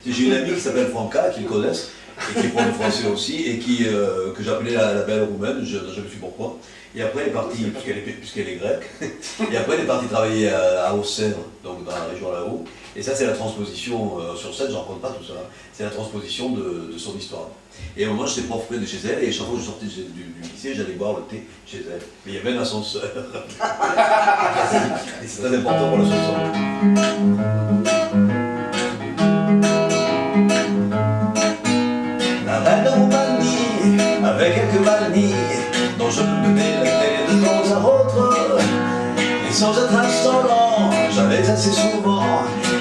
J'ai une amie qui s'appelle Franca, qui le connaissent, et qui parle français aussi, et que j'appelais la belle roumaine, je n'ai jamais su pourquoi. Et après elle est partie, puisqu'elle est grecque, et après elle est partie travailler à Auxerre, donc dans la région là-haut. Et ça c'est la transposition, sur scène, je ne raconte pas tout ça, c'est la transposition de son histoire. Et à un moment j'étais prof près de chez elle, et chaque fois que je sortais du lycée, j'allais boire le thé chez elle. Mais il y avait un ascenseur. Et c'est très important pour l'ascenseur. La reine de Roumanie, avec quelques manies, dont je me délectais de temps à autre. Et sans être insolent, j'allais assez souvent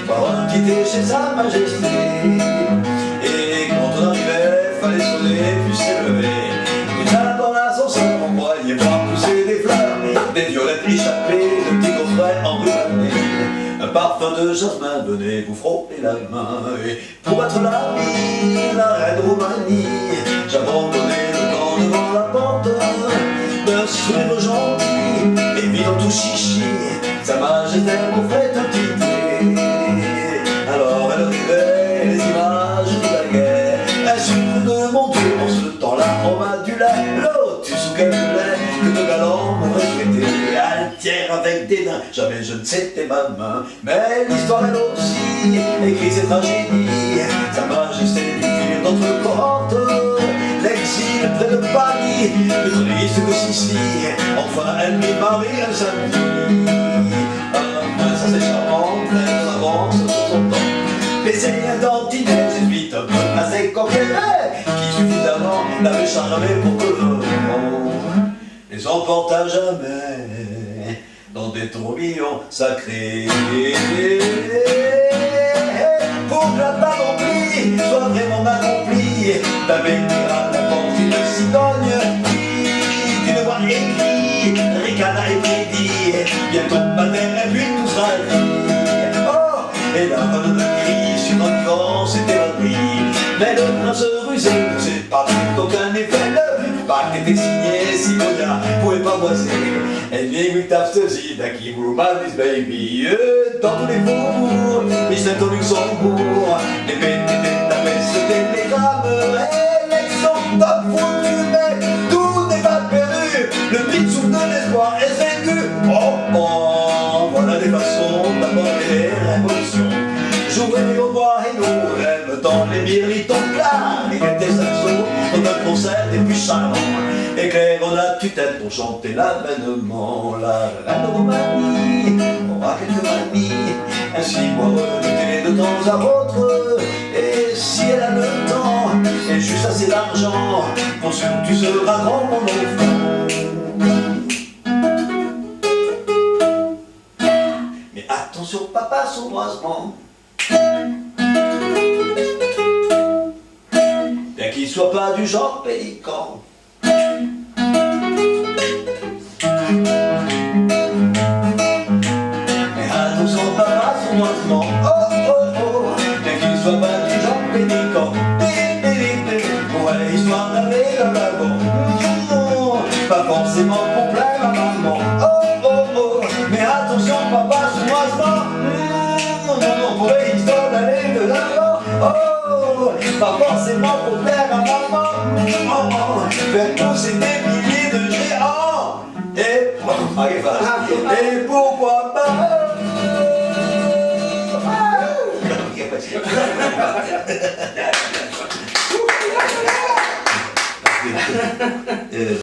voir quitter chez sa majesté. Et quand on arrivait, fallait sonner puis s'élever. Et là dans l'ascenseur, on croyait voir pousser des fleurs, des violettes échappées, de petits coffrets enrubanés. Un parfum de jasmin venait vous frotter la main. Et pour être l'ami, la reine Roumanie, j'abandonnais le temps devant la porte d'un sourire gentil, évident tout chichi. Sa majesté m'offrait un petit thé. Alors elle rêvait les images divaguaient. Un sucre de mon Dieu, en ce temps-là on m'a du lait, lotus ou quelques laits que de galants m'auraient souhaité. Altière avec dédain, jamais je ne cédais ma main. Mais l'histoire elle aussi écrit ses tragédies. Sa majesté dut fuir d'autres cohortes, l'exil près de Paris, plus triste que Sicile. Enfin elle m'est mariée un samedi. Ça c'est charmant, plein d'avance sur son temps. Mais c'est rien d'antidé, c'est vite un peu assez coquette, qui suffisamment l'avait charmé pour que le vent les emporte à jamais dans des tourbillons sacrés. Pour que la panoplie soit vraiment accomplie, t'avais à la porte une cigogne qui d'une voix écrit, ricana et prédit, bientôt ma terre est vue tout sera dit. Oh, et la bonne crie sur un vent s'est évanouie. Mais le prince rusé ne s'est pas fait aucun effet. Le pacte était signé, Sigonia pouvait pas voiser. Elle vient with afterseed, I keep woman this baby. Dans tous les faubourgs, Michel au Luxembourg, les PTT t'avaient ce télégramme. Élection top foutu, mais tout n'est pas perdu. Le bitsou de l'espoir est vaincu. Oh oh, voilà des façons d'aborder les révolutions. Jouer au bois et nous même dans les méritons plats. Et des saxos dans un concert des plus charmants. Éclairons la tutelle pour chanter l'avènement. La reine Roumanie aura quelques manies, ainsi moi relutter de temps à autre. Et si elle a le temps et juste assez d'argent, pour sûr tu seras grand mon enfant. Mais attention papa, sournoisement. Bien qu'il soit pas du genre pélican. Mais attention papa, sournoisement. Oh oh oh. Bien qu'il soit pas du genre pélican. Ouais, histoire d'aller dans l'avant. Pas forcément pour plaire à maman. Oh oh oh. Mais attention papa, sournoisement. Non, pour histoire d'aller de l'avant. Oh, pas forcément pour plaire à maman. Oh, oh, faire pousser des milliers de géants. Et pourquoi pas